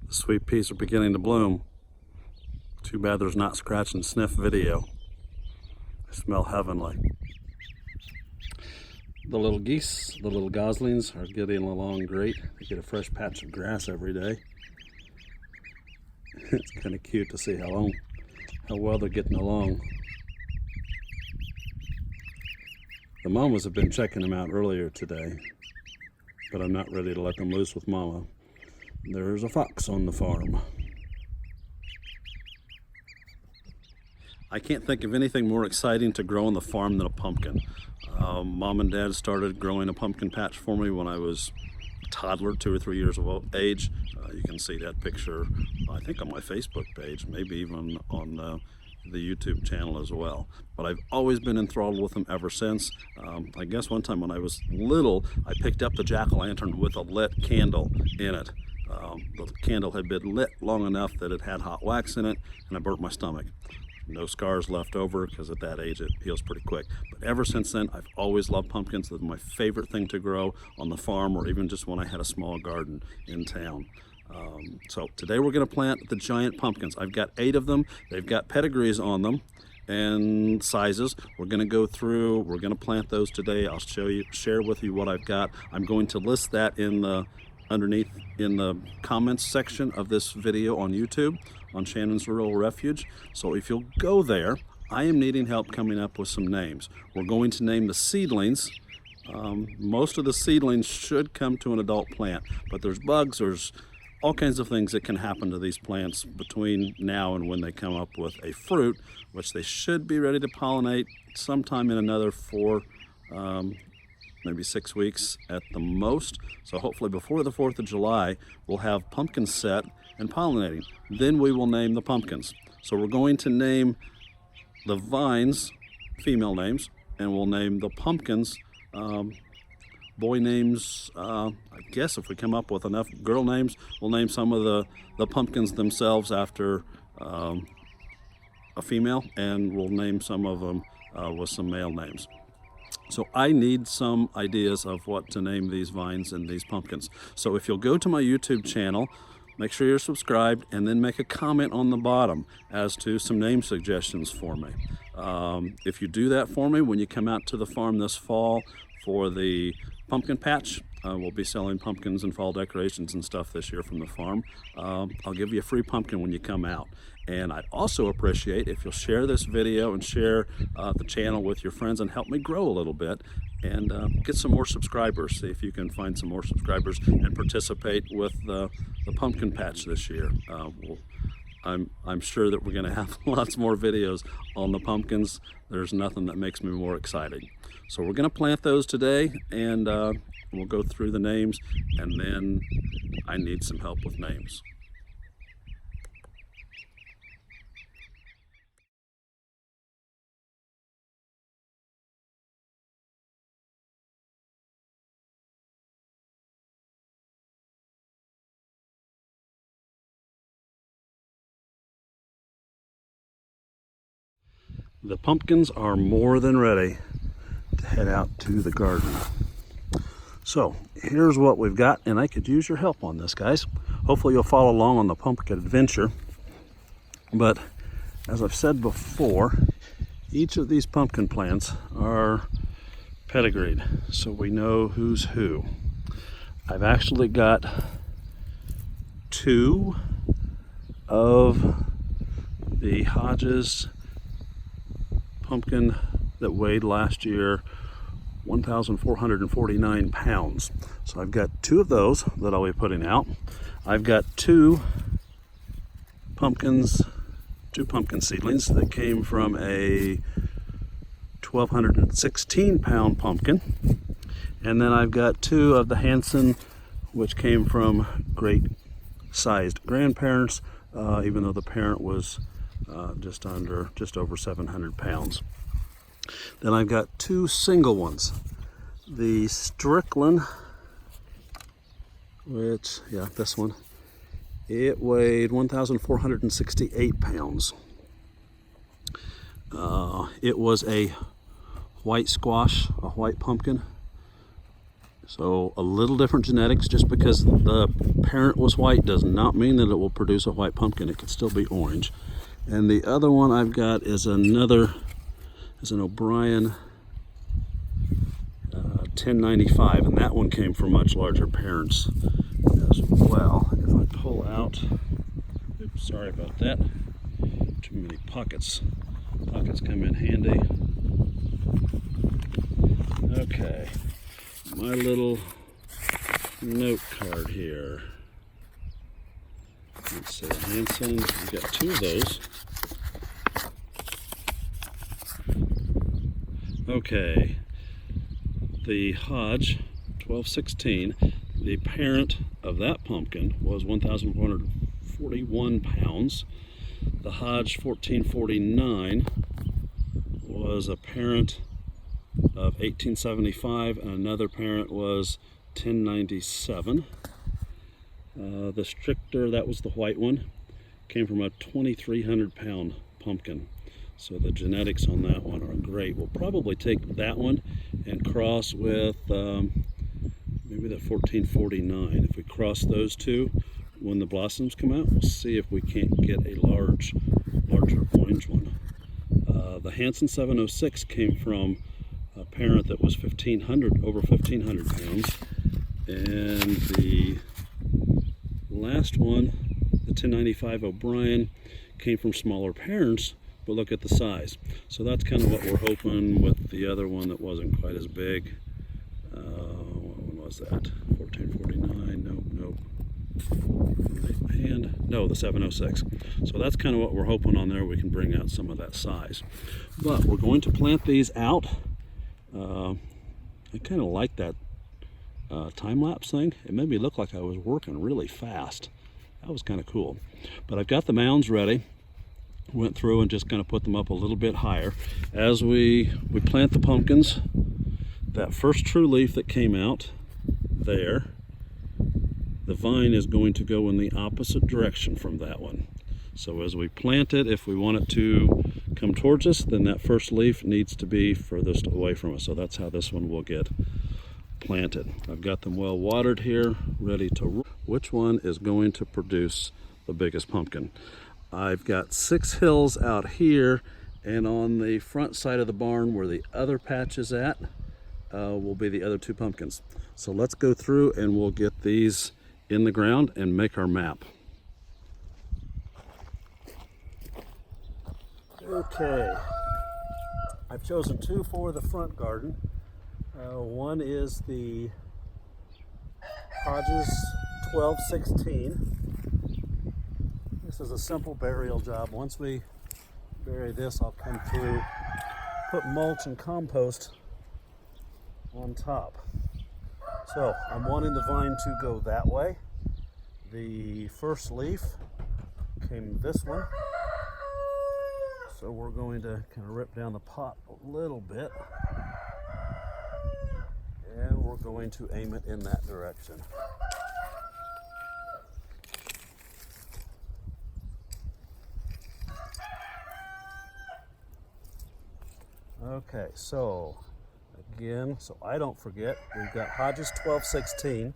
The sweet peas are beginning to bloom. Too bad there's not scratch and sniff video. They smell heavenly. The little geese, the little goslings, are getting along great. They get a fresh patch of grass every day. It's kind of cute to see how well they're getting along. The mamas have been checking them out earlier today, but I'm not ready to let them loose with mama. There's a fox on the farm. I can't think of anything more exciting to grow on the farm than a pumpkin. Mom and Dad started growing a pumpkin patch for me when I was a toddler, 2 or 3 years of age. You can see that picture, I think, on my Facebook page, maybe even on the YouTube channel as well. But I've always been enthralled with them ever since. I guess one time when I was little, I picked up the jack-o'-lantern with a lit candle in it. The candle had been lit long enough that it had hot wax in it, and I burnt my stomach. No scars left over because at that age it heals pretty quick. But ever since then, I've always loved pumpkins. They're my favorite thing to grow on the farm, or even just when I had a small garden in town. So today we're going to plant the giant pumpkins. I've got 8 of them. They've got pedigrees on them and sizes. We're going to go through, we're going to plant those today. I'll share with you what I've got. I'm going to list that underneath in the comments section of this video on YouTube on Shannon's Rural Refuge. So if you'll go there, I am needing help coming up with some names. We're going to name the seedlings. Most of the seedlings should come to an adult plant, but there's bugs, there's all kinds of things that can happen to these plants between now and when they come up with a fruit, which they should be ready to pollinate sometime in another 4, maybe 6 weeks at the most. So hopefully before the 4th of July, we'll have pumpkins set and pollinating. Then we will name the pumpkins. So we're going to name the vines female names, and we'll name the pumpkins boy names. I guess if we come up with enough girl names, we'll name some of the pumpkins themselves after a female, and we'll name some of them with some male names. So I need some ideas of what to name these vines and these pumpkins. So if you'll go to my YouTube channel, make sure you're subscribed, and then make a comment on the bottom as to some name suggestions for me. If you do that for me, when you come out to the farm this fall for the pumpkin patch, we'll be selling pumpkins and fall decorations and stuff this year from the farm. I'll give you a free pumpkin when you come out. And I'd also appreciate if you'll share this video and share the channel with your friends and help me grow a little bit and get some more subscribers. See if you can find some more subscribers and participate with the pumpkin patch this year. I'm sure that we're going to have lots more videos on the pumpkins. There's nothing that makes me more excited. So we're going to plant those today, and we'll go through the names, and then I need some help with names. The pumpkins are more than ready to head out to the garden. So here's what we've got, and I could use your help on this, guys. Hopefully you'll follow along on the pumpkin adventure. But as I've said before, each of these pumpkin plants are pedigreed, so we know who's who. I've actually got 2 of the Hodge's pumpkin that weighed last year 1,449 pounds. So I've got 2 of those that I'll be putting out. I've got 2 pumpkin seedlings that came from a 1,216 pound pumpkin. And then I've got 2 of the Hansen, which came from great sized grandparents, even though the parent was just over 700 pounds. Then I've got 2 single ones. The Strickler, which, yeah, this one, it weighed 1,468 pounds. It was a white squash, a white pumpkin. So a little different genetics. Just because the parent was white does not mean that it will produce a white pumpkin. It could still be orange. And the other one I've got is an Obrien 1095, and that one came from much larger parents as well. If I pull out, oops, sorry about that, too many pockets. Pockets come in handy. Okay, my little note card here. Let's see, Hansen, we've got two of those. Okay, the Hodge 1216, the parent of that pumpkin was 1,441 pounds. The Hodge 1449 was a parent of 1875, and another parent was 1097. The Strickler, that was the white one, came from a 2,300 pound pumpkin. So the genetics on that one are great. We'll probably take that one and cross with maybe the 1449. If we cross those two, when the blossoms come out, we'll see if we can't get a larger orange one. The Hansen 706 came from a parent that was over 1,500 pounds. And the last one, the 1095 Obrien, came from smaller parents, but look at the size. So that's kind of what we're hoping with the other one that wasn't quite as big. What one was that? 1449, nope. And no, the 706. So that's kind of what we're hoping on there. We can bring out some of that size. But we're going to plant these out. I kind of like that time-lapse thing. It made me look like I was working really fast. That was kind of cool. But I've got the mounds ready. Went through and just kind of put them up a little bit higher. As we plant the pumpkins, that first true leaf that came out there, the vine is going to go in the opposite direction from that one. So as we plant it, if we want it to come towards us, then that first leaf needs to be furthest away from us. So that's how this one will get planted. I've got them well watered here, ready to. Which one is going to produce the biggest pumpkin? I've got 6 hills out here, and on the front side of the barn where the other patch is at will be the other 2 pumpkins. So let's go through and we'll get these in the ground and make our map. Okay, I've chosen 2 for the front garden. One is the Hodges 1216. This is a simple burial job. Once we bury this, I'll come through, put mulch and compost on top. So I'm wanting the vine to go that way. The first leaf came this one. So we're going to kind of rip down the pot a little bit. And we're going to aim it in that direction. Okay, so again, so I don't forget, we've got Hodges 1216,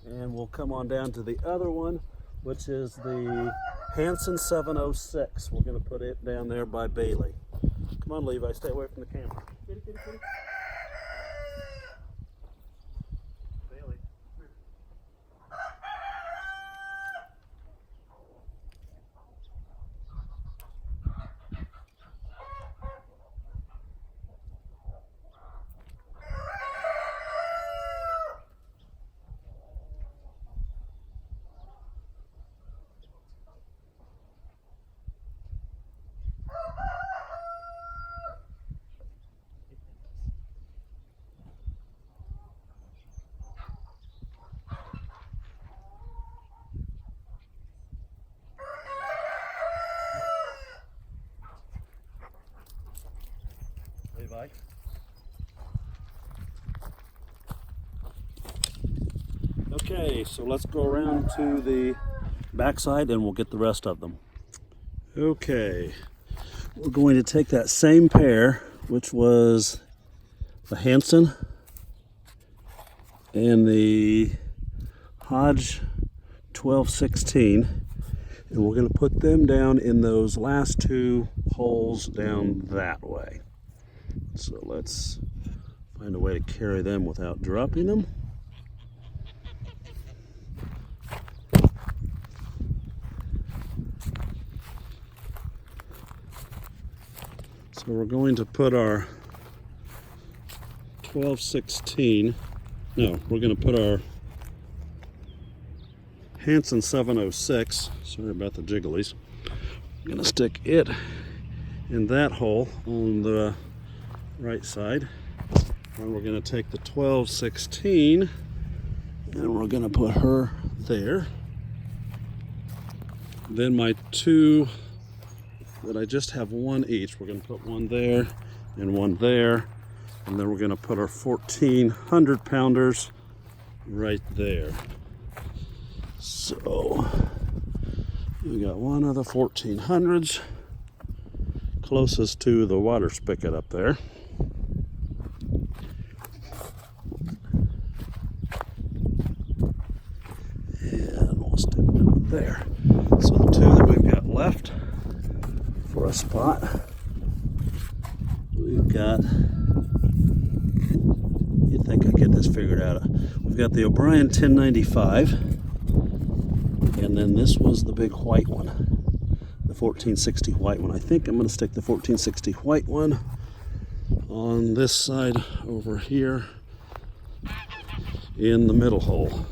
and we'll come on down to the other one, which is the Hansen 706. We're going to put it down there by Bailey. Come on, Levi, stay away from the camera. Kitty, kitty, kitty. Bailey, come here. Levi. Okay, so let's go around to the backside and we'll get the rest of them. Okay, we're going to take that same pair, which was the Hansen and the Hodge 1216, and we're going to put them down in those last two holes down that way. So let's find a way to carry them without dropping them. So we're going to put our 1216, no, we're going to put our Hansen 706, sorry about the jigglies. I'm going to stick it in that hole on the right side. And we're going to take the 1216 and we're going to put her there. Then my two that I just have one each, we're going to put one there and one there. And then we're going to put our 1400 pounders right there. So we got one of the 1400s closest to the water spigot up there. And we'll stick them there. So the two that we've got left for a spot, we've got, you'd think I'd get this figured out. We've got the Obrien 1095. And then this was the big white one, the 1460 white one. I think I'm going to stick the 1460 white one on this side over here in the middle hole.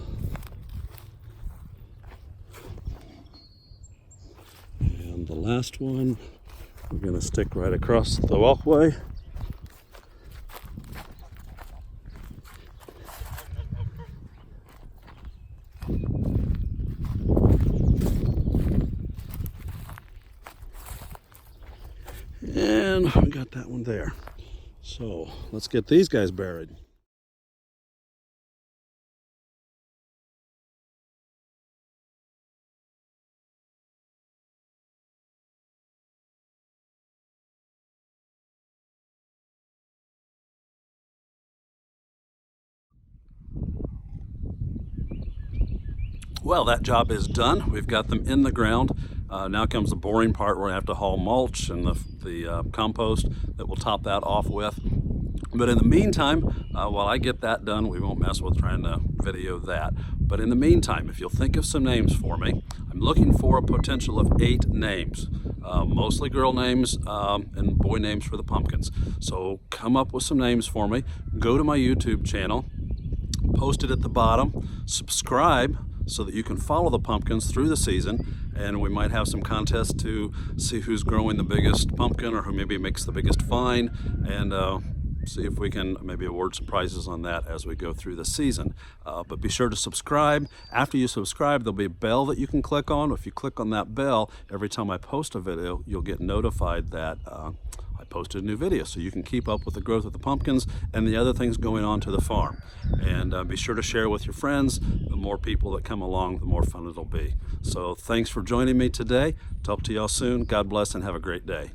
And the last one we're going to stick right across the walkway. And we got that one there. So let's get these guys buried. Well, that job is done. We've got them in the ground. Now comes the boring part where I have to haul mulch and the compost that we'll top that off with. But in the meantime, while I get that done, we won't mess with trying to video that. But in the meantime, if you'll think of some names for me, I'm looking for a potential of 8 names. Mostly girl names and boy names for the pumpkins. So come up with some names for me. Go to my YouTube channel, post it at the bottom, subscribe, so that you can follow the pumpkins through the season, and we might have some contests to see who's growing the biggest pumpkin or who maybe makes the biggest find, and see if we can maybe award some prizes on that as we go through the season. But be sure to subscribe. After you subscribe, there'll be a bell that you can click on. If you click on that bell, every time I post a video, you'll get notified that I posted a new video, so you can keep up with the growth of the pumpkins and the other things going on to the farm. And be sure to share with your friends. The more people that come along, the more fun it'll be. So thanks for joining me today. Talk to y'all soon. God bless and have a great day.